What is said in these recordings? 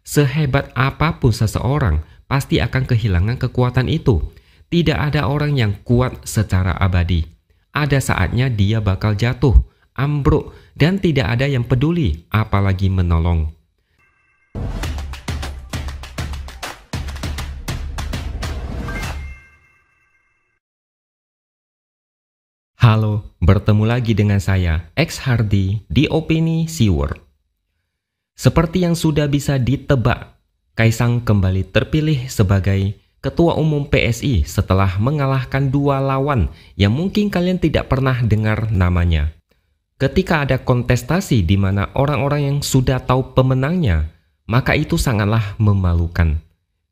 Sehebat apapun seseorang, pasti akan kehilangan kekuatan itu. Tidak ada orang yang kuat secara abadi. Ada saatnya dia bakal jatuh, ambruk, dan tidak ada yang peduli, apalagi menolong. Halo, bertemu lagi dengan saya, X Hardy, di Opini Siwor. Seperti yang sudah bisa ditebak, Kaisang kembali terpilih sebagai Ketua Umum PSI setelah mengalahkan dua lawan yang mungkin kalian tidak pernah dengar namanya. Ketika ada kontestasi di mana orang-orang yang sudah tahu pemenangnya, maka itu sangatlah memalukan.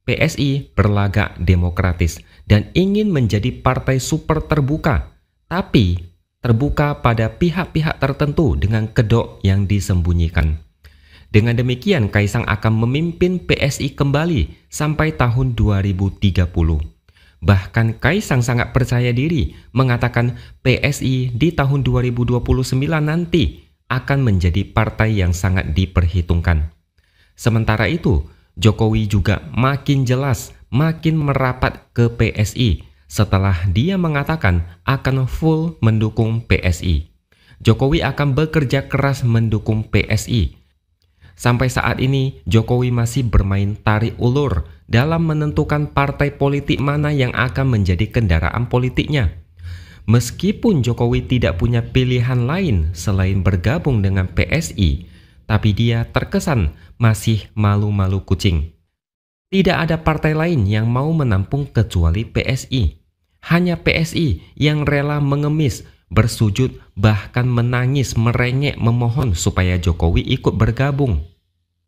PSI berlagak demokratis dan ingin menjadi partai super terbuka, tapi terbuka pada pihak-pihak tertentu dengan kedok yang disembunyikan. Dengan demikian, Kaisang akan memimpin PSI kembali sampai tahun 2030. Bahkan Kaisang sangat percaya diri mengatakan PSI di tahun 2029 nanti akan menjadi partai yang sangat diperhitungkan. Sementara itu, Jokowi juga makin jelas, makin merapat ke PSI setelah dia mengatakan akan full mendukung PSI. Jokowi akan bekerja keras mendukung PSI. Sampai saat ini, Jokowi masih bermain tarik ulur dalam menentukan partai politik mana yang akan menjadi kendaraan politiknya. Meskipun Jokowi tidak punya pilihan lain selain bergabung dengan PSI, tapi dia terkesan masih malu-malu kucing. Tidak ada partai lain yang mau menampung kecuali PSI. Hanya PSI yang rela mengemis, bersujud, bahkan menangis, merengek, memohon supaya Jokowi ikut bergabung.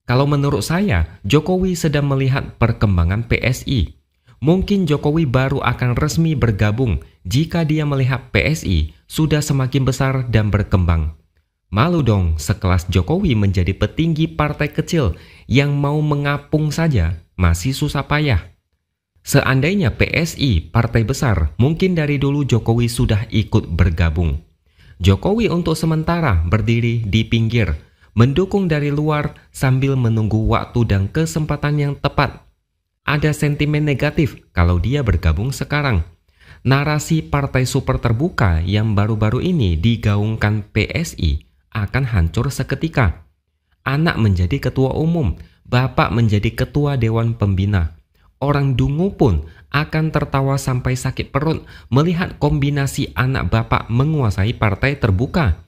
Kalau menurut saya, Jokowi sedang melihat perkembangan PSI. Mungkin Jokowi baru akan resmi bergabung jika dia melihat PSI sudah semakin besar dan berkembang. Malu dong sekelas Jokowi menjadi petinggi partai kecil yang mau mengapung saja masih susah payah. Seandainya PSI partai besar, mungkin dari dulu Jokowi sudah ikut bergabung. Jokowi untuk sementara berdiri di pinggir, mendukung dari luar sambil menunggu waktu dan kesempatan yang tepat. Ada sentimen negatif kalau dia bergabung sekarang. Narasi partai super terbuka yang baru-baru ini digaungkan PSI akan hancur seketika. Anak menjadi ketua umum, bapak menjadi ketua dewan pembina. Orang dungu pun akan tertawa sampai sakit perut melihat kombinasi anak bapak menguasai partai terbuka.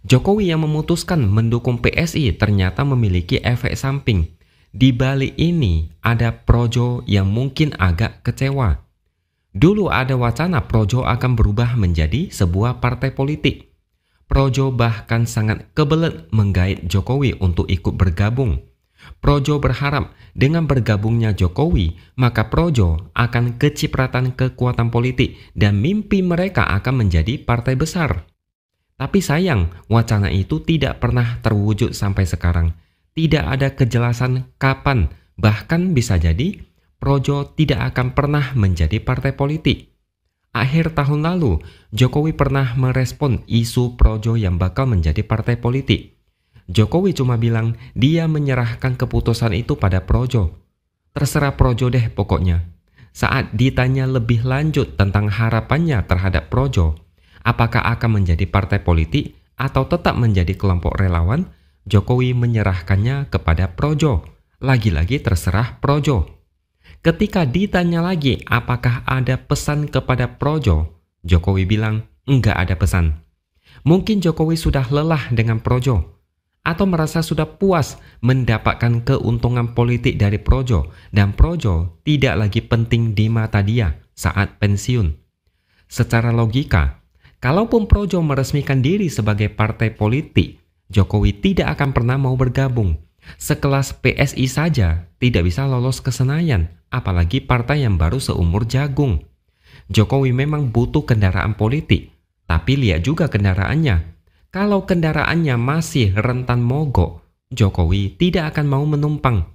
Jokowi yang memutuskan mendukung PSI ternyata memiliki efek samping. Di balik ini ada Projo yang mungkin agak kecewa. Dulu ada wacana Projo akan berubah menjadi sebuah partai politik. Projo bahkan sangat kebelet menggait Jokowi untuk ikut bergabung. Projo berharap dengan bergabungnya Jokowi, maka Projo akan kecipratan kekuatan politik dan mimpi mereka akan menjadi partai besar. Tapi sayang, wacana itu tidak pernah terwujud sampai sekarang. Tidak ada kejelasan kapan, bahkan bisa jadi Projo tidak akan pernah menjadi partai politik. Akhir tahun lalu, Jokowi pernah merespon isu Projo yang bakal menjadi partai politik. Jokowi cuma bilang dia menyerahkan keputusan itu pada Projo. Terserah Projo deh pokoknya. Saat ditanya lebih lanjut tentang harapannya terhadap Projo, apakah akan menjadi partai politik atau tetap menjadi kelompok relawan, Jokowi menyerahkannya kepada Projo. Lagi-lagi terserah Projo. Ketika ditanya lagi apakah ada pesan kepada Projo, Jokowi bilang enggak ada pesan. Mungkin Jokowi sudah lelah dengan Projo, atau merasa sudah puas mendapatkan keuntungan politik dari Projo dan Projo tidak lagi penting di mata dia saat pensiun. Secara logika, kalaupun Projo meresmikan diri sebagai partai politik, Jokowi tidak akan pernah mau bergabung. Sekelas PSI saja tidak bisa lolos ke Senayan, apalagi partai yang baru seumur jagung. Jokowi memang butuh kendaraan politik, tapi lihat juga kendaraannya. Kalau kendaraannya masih rentan mogok, Jokowi tidak akan mau menumpang.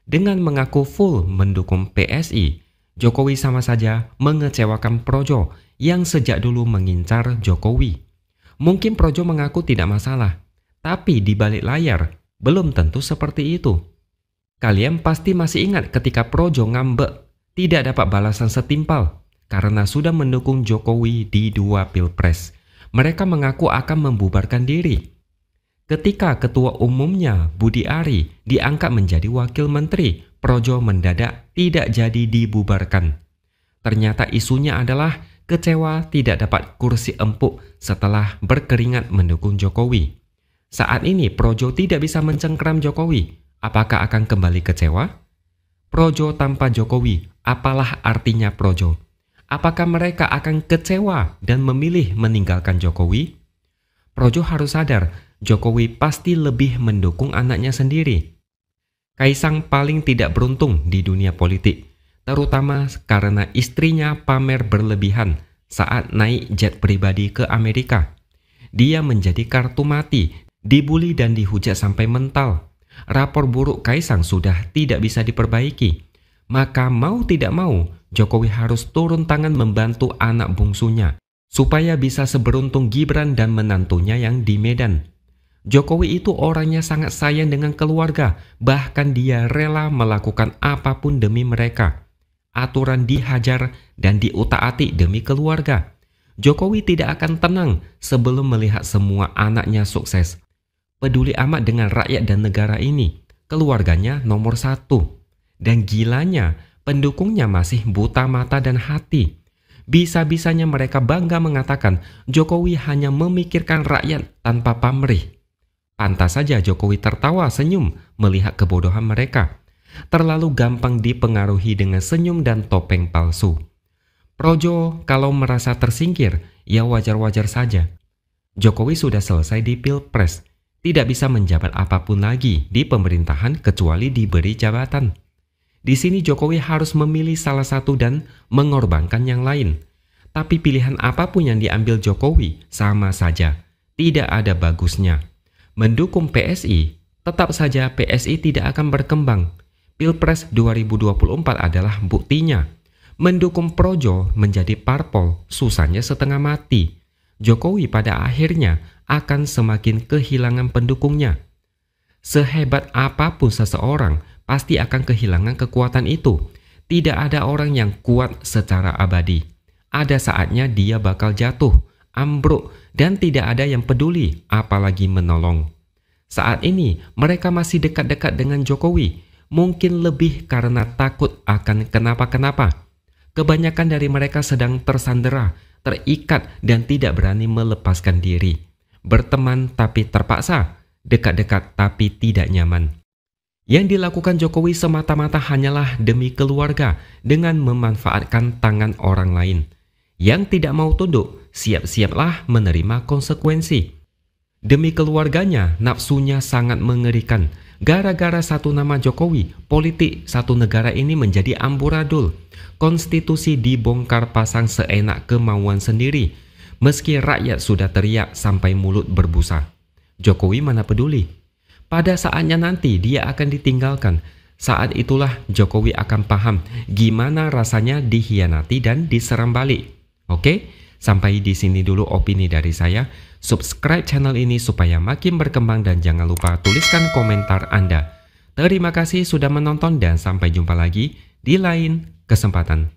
Dengan mengaku full mendukung PSI, Jokowi sama saja mengecewakan Projo yang sejak dulu mengincar Jokowi. Mungkin Projo mengaku tidak masalah, tapi di balik layar belum tentu seperti itu. Kalian pasti masih ingat ketika Projo ngambek, tidak dapat balasan setimpal karena sudah mendukung Jokowi di 2 pilpres. Mereka mengaku akan membubarkan diri. Ketika ketua umumnya Budi Ari diangkat menjadi wakil menteri, Projo mendadak tidak jadi dibubarkan. Ternyata isunya adalah kecewa tidak dapat kursi empuk setelah berkeringat mendukung Jokowi. Saat ini Projo tidak bisa mencengkram Jokowi. Apakah akan kembali kecewa? Projo tanpa Jokowi, apalah artinya Projo? Apakah mereka akan kecewa dan memilih meninggalkan Jokowi? Projo harus sadar, Jokowi pasti lebih mendukung anaknya sendiri. Kaisang paling tidak beruntung di dunia politik, terutama karena istrinya pamer berlebihan saat naik jet pribadi ke Amerika. Dia menjadi kartu mati, dibully dan dihujat sampai mental. Rapor buruk Kaisang sudah tidak bisa diperbaiki. Maka mau tidak mau, Jokowi harus turun tangan membantu anak bungsunya, supaya bisa seberuntung Gibran dan menantunya yang di Medan. Jokowi itu orangnya sangat sayang dengan keluarga, bahkan dia rela melakukan apapun demi mereka. Aturan dihajar dan diutak-atik demi keluarga. Jokowi tidak akan tenang sebelum melihat semua anaknya sukses. Peduli amat dengan rakyat dan negara ini, keluarganya nomor 1. Dan gilanya, pendukungnya masih buta mata dan hati. Bisa-bisanya mereka bangga mengatakan Jokowi hanya memikirkan rakyat tanpa pamrih. Pantas saja Jokowi tertawa senyum melihat kebodohan mereka. Terlalu gampang dipengaruhi dengan senyum dan topeng palsu. Projo kalau merasa tersingkir, ya wajar-wajar saja. Jokowi sudah selesai di pilpres, tidak bisa menjabat apapun lagi di pemerintahan kecuali diberi jabatan. Di sini Jokowi harus memilih salah satu dan mengorbankan yang lain. Tapi pilihan apapun yang diambil Jokowi sama saja, tidak ada bagusnya. Mendukung PSI, tetap saja PSI tidak akan berkembang. Pilpres 2024 adalah buktinya. Mendukung Projo menjadi parpol, susahnya setengah mati. Jokowi pada akhirnya akan semakin kehilangan pendukungnya. Sehebat apapun seseorang, pasti akan kehilangan kekuatan itu. Tidak ada orang yang kuat secara abadi. Ada saatnya dia bakal jatuh, ambruk, dan tidak ada yang peduli, apalagi menolong. Saat ini mereka masih dekat-dekat dengan Jokowi, mungkin lebih karena takut akan kenapa-kenapa. Kebanyakan dari mereka sedang tersandera, terikat, dan tidak berani melepaskan diri. Berteman tapi terpaksa, dekat-dekat tapi tidak nyaman. Yang dilakukan Jokowi semata-mata hanyalah demi keluarga dengan memanfaatkan tangan orang lain. Yang tidak mau tunduk, siap-siaplah menerima konsekuensi. Demi keluarganya, nafsunya sangat mengerikan. Gara-gara satu nama Jokowi, politik satu negara ini menjadi amburadul. Konstitusi dibongkar pasang seenak kemauan sendiri. Meski rakyat sudah teriak sampai mulut berbusa. Jokowi mana peduli. Pada saatnya nanti dia akan ditinggalkan. Saat itulah Jokowi akan paham gimana rasanya dikhianati dan diserang balik. Oke, sampai di sini dulu opini dari saya. Subscribe channel ini supaya makin berkembang dan jangan lupa tuliskan komentar Anda. Terima kasih sudah menonton dan sampai jumpa lagi di lain kesempatan.